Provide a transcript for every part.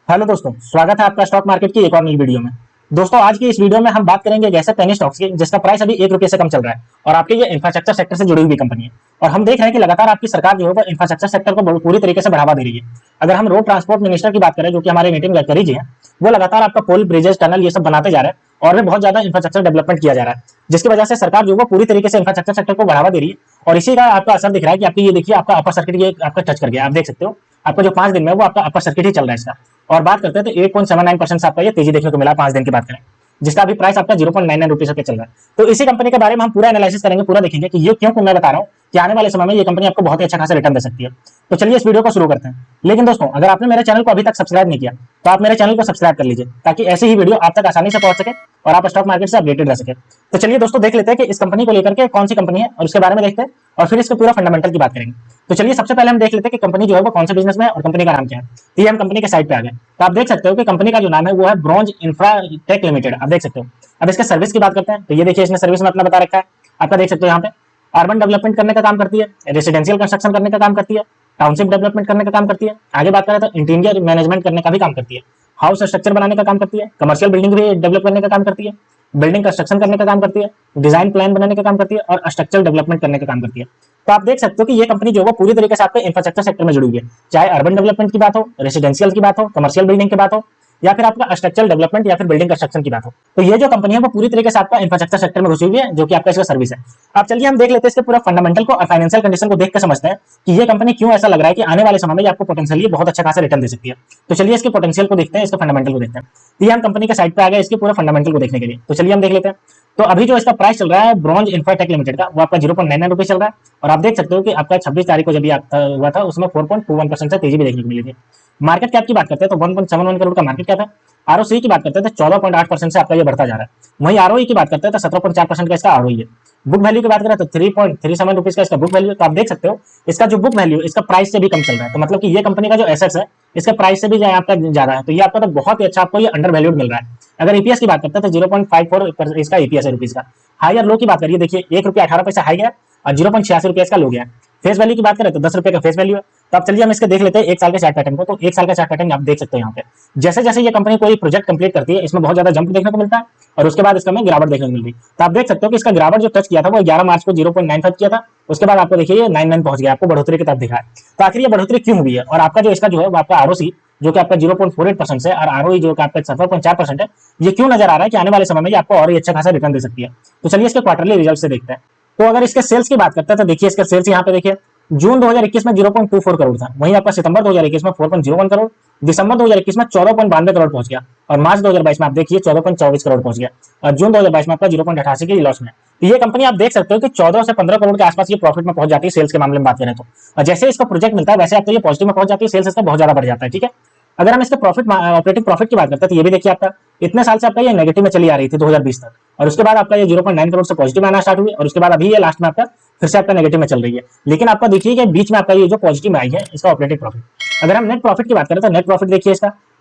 Hello दोस्तों, स्वागत है आपका स्टॉक मार्केट की एक और नई वीडियो में। दोस्तों, आज की इस वीडियो में हम बात करेंगे एक ऐसे पेनी स्टॉक्स की जिसका प्राइस अभी ₹1 से कम चल रहा है और आपके ये इंफ्रास्ट्रक्चर सेक्टर से जुड़ी हुई कंपनी है। और हम देख रहे हैं कि लगातार आपकी सरकार जो है वो इंफ्रास्ट्रक्चर सेक्टर को पूरी तरीके से बढ़ावा दे रही है। अगर हम रोड ट्रांसपोर्ट मिनिस्टर की बात करें, जो कि हमारे नितिन गडकरी जी हैं, वो लगातार आपका पुल, ब्रिजेस, टनल ये सब बनाते जा रहे हैं और भी बहुत ज्यादा इंफ्रास्ट्रक्चर डेवलपमेंट किया जा रहा है, जिसकी वजह से सरकार जो है वो पूरी तरीके से इंफ्रास्ट्रक्चर सेक्टर को बढ़ावा दे रही है। और इसी का आपका असर दिख रहा है कि आपकी ये देखिए, आपका अपर सर्किट ये आपका टच कर गया। आप देख सकते हो आपका जो 5 दिन में वो आपका अपर सर्किट ही चल रहा है इसका। और बात करते हैं तो 8.79% से आपका ये तेजी देखने को मिला 5 दिन की बात करें, जिसका अभी प्राइस आपका 0.99 रुपीज पे चल रहा है। तो इसी कंपनी के बारे में हम पूरा एनालिसिस करेंगे, पूरा देखेंगे कि ये क्यों मैं बता रहा हूँ कि आने वाले समय में ये कंपनी आपको बहुत ही अच्छा खासा रिटर्न दे सकती है। तो चलिए इस वीडियो को शुरू करते हैं। लेकिन दोस्तों, अगर आपने मेरे चैनल को अभी तक सब्सक्राइब नहीं किया तो आप मेरे चैनल को सब्सक्राइब कर लीजिए, ताकि ऐसी ही वीडियो आप तक आसानी से पहुंच सके और आप स्टॉक मार्केट से अपडेटेड रह सके। तो चलिए दोस्तों, देख लेते हैं कि इस कंपनी को लेकर के कौन सी कंपनी है और उसके बारे में देखते हैं और फिर इसके पूरा फंडामेंटल की बात करेंगे। तो चलिए सबसे पहले हम देख लेते हैं कि कंपनी जो है वो कौन से बिजनेस में है और कंपनी का नाम क्या है। तो ये हम कंपनी के साइट पे आ गए। तो आप देख सकते हो कि कंपनी का जो नाम है वो है ब्रॉन्ज इंफ्राटेक लिमिटेड। आप देख सकते हो। अब इसके सर्विस की बात करते हैं तो ये देखिए, इसने सर्विस में अपना बता रखा है। आपका देख सकते हो यहाँ पे अर्बन डेवलपमेंट करने का काम करती है, रेसिडेंशियल कंस्ट्रक्शन करने का काम करती है, टाउनशिप डेवलपमेंट करने का काम करती है। आगे बात करें तो इंटीरियर मैनेजमेंट करने का भी काम करती है, हाउस स्ट्रक्चर बनाने का काम करती है, कमर्शियल बिल्डिंग भी डेवलप करने का काम करती है, बिल्डिंग कंस्ट्रक्शन करने का काम करती है, डिजाइन प्लान बनाने का काम करती है और स्ट्रक्चरल डेवलपमेंट करने का काम करती है। तो आप देख सकते हो कि ये कंपनी जो है पूरी तरीके से आपके इंफ्रास्ट्रक्चर सेक्टर में जुड़ी हुई है, चाहे अर्बन डेवलपमेंट की बात हो, रेसिडेंशियल की बात हो, कमर्शियल बिल्डिंग की बात हो, या फिर आपका स्ट्रक्चरल डेवलपमेंट या फिर बिल्डिंग कंस्ट्रक्शन की बात हो। तो ये जो कंपनी है वो पूरी तरीके से आपका इंफ्रास्ट्रक्चर सेक्टर में घुसी हुई है, जो कि आपका इसका सर्विस है। अब चलिए हम देख लेते हैं इसके पूरा फंडामेंटल को और फाइनेंशियल कंडीशन को देख के समझते हैं कि ये कंपनी क्यों ऐसा लग रहा है कि आने वाले समय में आपको पोटेंशियली बहुत अच्छा खासा रिटर्न दे सकती है। तो चलिए इसके पोटेंशियल को देखते हैं, इसके फंडामेंटल को देखते हैं। तो ये हम कंपनी के साइड पे आ गए इसके पूरा फंडामेंटल को देखने के लिए। तो चलिए हम देख लेते हैं। तो अभी जो इसका प्राइस चल रहा है ब्रॉन्ज इंफ्राटेक लिमिटेड का, वो आपका 0.99 रुपीज चल रहा है। और आप देख सकते हो कि आपका 26 तारीख को जब ये हुआ था उसमें 4.21% से तेजी भी देखने को मिली थी। मार्केट कैप की बात करते हैं तो 1.71 करोड़ का मार्केट कैप है। आरओसी की बात करते हैं तो 14.8% से आपका ये बढ़ता जा रहा है। वहीं आरओई की बात करते हैं तो 17.4% का इसका आरओई है। बुक वैल्यू की बात करें तो 3.37 रुपीज का इसका बुक वैल्यू। तो आप देख सकते हो इसका जो बुक वैल्यू इसका प्राइस से भी कम चल रहा है। तो मतलब कि ये कंपनी का जो एसेट्स है इसके प्राइस से भी आपका ज्यादा है। तो ये आपका तो बहुत ही अच्छा, आपको ये अंडर वैल्यूड मिल रहा है। अगर ईपीएस की बात करते हैं तो 0.54 इसका ईपीएस है रुपीज का। हाई और लो की बात करिए, देखिए ₹1.18 हाई गया और 0.86 इसका लो गया। फेस वैल्यू की बात करें तो ₹10 का फेस वैल्यू है। तो अब चलिए हम इसके देख लेते हैं एक साल के चार्ट पैटर्न को। तो एक साल का चार्ट पैटर्न आप देख सकते हैं यहाँ पे। जैसे जैसे ये कंपनी कोई प्रोजेक्ट कंप्लीट करती है इसमें बहुत ज्यादा जंप देखने को मिलता है और उसके बाद इसका में गिरावट देखने को मिल रही है। तो आप देख सकते हो कि इसका गिरावट जो टच किया था वो 11 मार्च को 0.95 किया था। उसके बाद आपको देखिए ये 99 पहुंच गया, आपको बढ़ोतरी की तरफ दिखा है। तो आखिर ये बढ़ोतरी क्यों हुई है और आपका जो इसका जो है वो आपका आरओसी जो कि आपका 0.48% से और आरओई जो कि आपका 17.4% है, ये क्यों नजर आ रहा है कि आने वाले समय में ये आपको और अच्छा खासा रिटर्न दे सकती है। तो चलिए इसके क्वार्टरली रिजल्ट से देखते हैं। तो अगर इसके सेल्स की बात करते हैं तो देखिए इसका सेल्स यहाँ पे देखिए जून 2021 में 0.24 करोड़ था। वहीं आपका सितंबर 2021 में 4.01 करोड़, दिसंबर 2021 में 14.92 करोड़ पहुंच गया और मार्च 2022 में आप देखिए 14.24 करोड़ पहुंच गया और जून 2022 में आपका 0.88 की लॉस में। तो ये कंपनी आप देख सकते हो कि 14 से 15 करोड़ के आसपास ये प्रॉफिट में पहुंच जाती है सेल्स के मामले में बात करें तो। और जैसे इसका प्रोजेक्ट मिलता है वैसे आपको ये पॉजिटिव में पहुंच जाती है, सेल्स इसका बहुत ज्यादा बढ़ जाता है। ठीक है। अगर हम इसके प्रॉफिट ऑपरेटिंग प्रॉफिट की बात करते हैं तो ये भी देखिए आपका इतने साल से आपका ये नेगेटिव में चली आ रही थी 2020 तक, और उसके बाद आपका ये 0.9 करोड़ से पॉजिटिव में आना स्टार्ट हुई और उसके बाद अभी ये लास्ट में आपका फिर से आपका नेगेटिव में चल रही है। लेकिन आपका देखिए कि बीच में आपका ये जो पॉजिटिव में आई है इसका ऑपरेटिंग प्रॉफिट। अगर हम नेट प्रॉफिट की बात करें तो नेट प्रॉफिट देखिए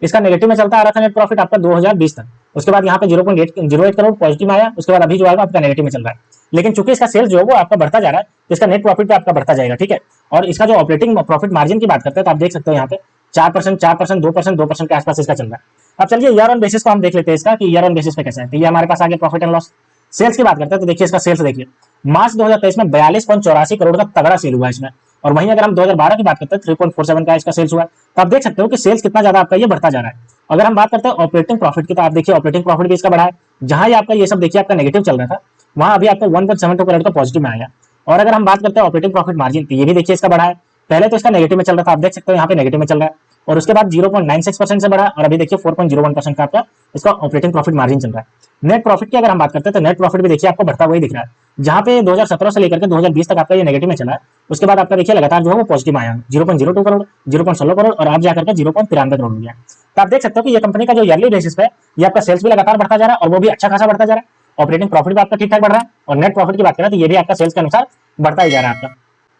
इसका नेगेटिव में चलता आ रहा था नेट प्रॉफिट आपका 2020 तक। उसके बाद यहाँ पे 0.08 करोड़ पॉजिटिव में आया, उसके बाद अभी जो आएगा आपका नेगेटिव में चल रहा है। लेकिन चूंकि इसका सेल्स जो है वो आपका बढ़ता जा रहा है तो इसका नेट प्रॉफिट पे आपका बढ़ता जाएगा। ठीक है। और इसका जो ऑपरेटिंग प्रॉफिट मार्जिन की बात करते हैं तो आप देख सकते हो यहाँ पे 4%, 4%, 2%, 2% के आसपास इसका चल रहा है। अब चलिए ईयर ऑन बेसिस को हम देख लेते हैं इसका कि ईयर ऑन बेसिस पे कैसा है। तो ये हमारे पास आगे प्रॉफिट एंड लॉस। सेल्स की बात करते हैं तो देखिए इसका सेल्स देखिए मार्च 2023 में 42.84 करोड़ का तगड़ा सेल हुआ इसमें। और वहीं अगर हम 2012 की बात करते हैं 3.47 का इसका सेल्स हुआ। तो आप देख सकते हो कि सेल्स कितना ज्यादा आपका ये बढ़ता जा रहा है। अगर हम बात करते हैं ऑपरेटिंग प्रॉफिट की तो आप देखिए ऑपरेटिंग प्रॉफिट भी इसका बढ़ा है। जहां ये आपका ये सब देखिए आपका नेगेटिव चल रहा था वहां अभी आपका 1.72 करोड़ का पॉजिटिव में आया। और अगर हम बात करते हैं ऑपरेटिंग प्रॉफिट मार्जिन तो ये भी देखिए इसका बढ़ा है। पहले तो इसका नेगेटिव में चल रहा था, आप देख सकते हो यहाँ पे नेगेटिव में चल रहा है और उसके बाद 0.96% से बढ़ा और अभी देखिए 4.01% का आपका इसका ऑपरेटिंग प्रॉफिट मार्जिन चल रहा है। नेट प्रॉफिट की अगर हम बात करते हैं तो नेट प्रॉफिट भी देखिए आपको बढ़ता हुआ ही दिख रहा है। जहां पे 2017 से लेकर के 2020 तक आपका ये नेगेटिव में चला है, उसके बाद आपका देखिए लगातार जो है वो पॉजिटिव आया 0.02 करोड़, 0.16 करोड़ और आप जाकर के 0.93 करोड़ हो गया। तो आप देख सकते हो कि ये कंपनी का जो ईयरली बेसिस पे ये आपका सेल्स भी लगातार बढ़ता जा रहा है और वो भी अच्छा खासा बढ़ता जा रहा है। ऑपरेटिंग प्रॉफिट भी आपका ठीक ठाक बढ़ रहा है और नेट प्रॉफिट की बात करें तो ये भी आपका सेल्स के अनुसार बढ़ता ही जा रहा है आपका।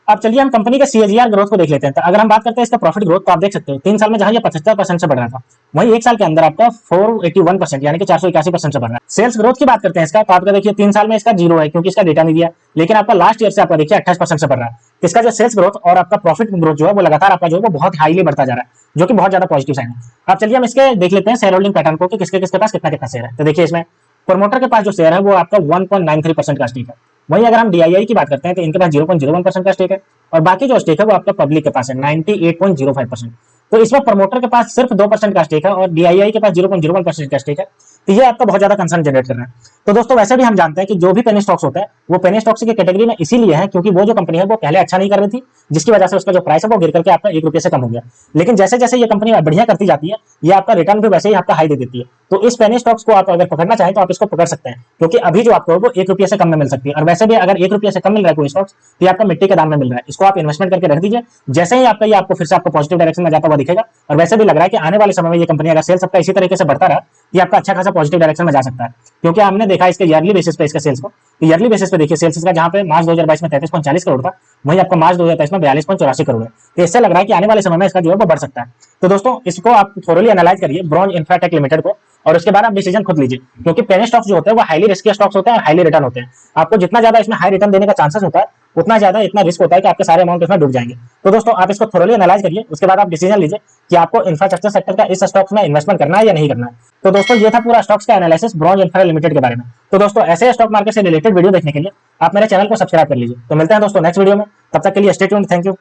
अब चलिए हम कंपनी के सीएजीआर ग्रोथ को देख लेते हैं। तो अगर हम बात करते हैं इसका प्रॉफिट ग्रोथ तो आप देख सकते हो 3 साल में जहां ये 75% से बढ़ रहा था वहीं एक साल के अंदर आपका 481% यानी कि 481% से बढ़ रहा है। सेल्स ग्रोथ की बात करते हैं इसका तो आपका देखिए 3 साल में इसका जीरो है क्योंकि इसका डेटा नहीं दिया, लेकिन आपका लास्ट ईयर से आपका देखिए 28% से बढ़ रहा है। इसका जो सेल्स ग्रोथ और आपका प्रॉफिट ग्रोथ जो है वो लगातार आपका जो है वो बहुत हाईली बढ़ता जा रहा है, जो कि बहुत ज्यादा पॉजिटिव साइन है। अब चलिए हम इसके देख लेते हैं शेयर होल्डिंग पैटर्न को कि किसके किसके पास कितना कितना शेयर है। तो देखिए इसमें प्रमोटर के पास जो शेयर है वो आपका 1.93% का स्टेक है। वहीं अगर हम डीआईआई की बात करते हैं तो इनके पास 0.01% का स्टेक है, और बाकी जो स्टेक है वो आपका पब्लिक के पास है 98.05%। तो इसमें प्रमोटर के पास सिर्फ 2% का स्टेक है और डीआईआई के पास 0.01% का स्टेक है। तो ये आपका बहुत ज्यादा कंसर्न जनरेट कर रहा है। तो दोस्तों वैसे भी हम जानते हैं कि जो भी पेनी स्टॉक्स होते हैं वो पेनी स्टॉक्स की कैटेगरी में इसीलिए है क्योंकि वो जो कंपनी है वो पहले अच्छा नहीं कर रही थी, जिसकी वजह से उसका जो प्राइस है वो गिर करके आपका 1 रुपये से कम हो गया। लेकिन जैसे जैसे ये कंपनी बढ़िया करती जाती है ये आपका रिटर्न भी वैसे ही आपका हाई दे देती है। तो इस पेनी स्टॉक्स को आप अगर पकड़ना चाहें तो आप इसको पकड़ सकते हैं, क्योंकि अभी जो आपको वो 1 रुपये से कम में मिल सकती है। और वैसे भी अगर 1 रुपये से कम मिल रहा है कोई स्टॉक्स तो ये आपका मिट्टी के दाम में मिल रहा है। इसको आप इन्वेस्टमेंट करके रख दीजिए, जैसे ही आपका ये आपको फिर से आपको पॉजिटिव डायरेक्शन में जाता हुआ दिखेगा। और वैसे भी लग रहा है कि आने वाले समय में ये कंपनी अगर सेल्स आपका इसी तरीके से बढ़ता रहा ये आपका अच्छा खासा पॉजिटिव डायरेक्शन में जा सकता है, क्योंकि हमने देखा इसके ईयरली बेसिस पे इसके सेल्स को। ईयरली बेसिस पे देखिए सेल्स का जहां पे मार्च 2022 में 33.40 करोड़ था, वहीं आपका मार्च 2023 में 42.84 करोड़ है। तो इससे लग रहा है कि आने वाले समय में इसका जो है वो बढ़ सकता है। तो दोस्तों इसको आप थोरली एनालाइज करिए ब्रॉन्ज इंफ्राटेक लिमिटेड को, और उसके बाद आप डिसीजन खुद लीजिए, क्योंकि पेनी स्टॉक्स जो होते हैं वो हाईली रिस्की स्टॉक्स होते हैं और हाईली रिटर्न होते हैं। आपको जितना ज्यादा इसमें हाई रिटर्न देने का चांसेस होता है उतना ज्यादा इतना रिस्क होता है कि आपके सारे अमाउंट इसमें डूब जाएंगे। तो दोस्तों आप इसको थोरली एनालाइज करिए, उसके बाद आप डिसीजन लीजिए कि आपको इंफ्रास्ट्रक्चर सेक्टर का इस स्टॉक्स में इन्वेस्टमेंट करना है या नहीं करना है। तो दोस्तों ये था पूरा स्टॉक्स का एनालिसिस ब्रॉन्ज इंफ्रा लिमिटेड के बारे में। तो दोस्तों ऐसे स्टॉक मार्केट से रिलेटेड वीडियो देखने के लिए आप मेरे चैनल को सब्सक्राइब कर लीजिए। तो मिलते हैं दोस्तों नेक्स्ट वीडियो में, तब तक के लिए स्टे ट्यून्ड, थैंक यू।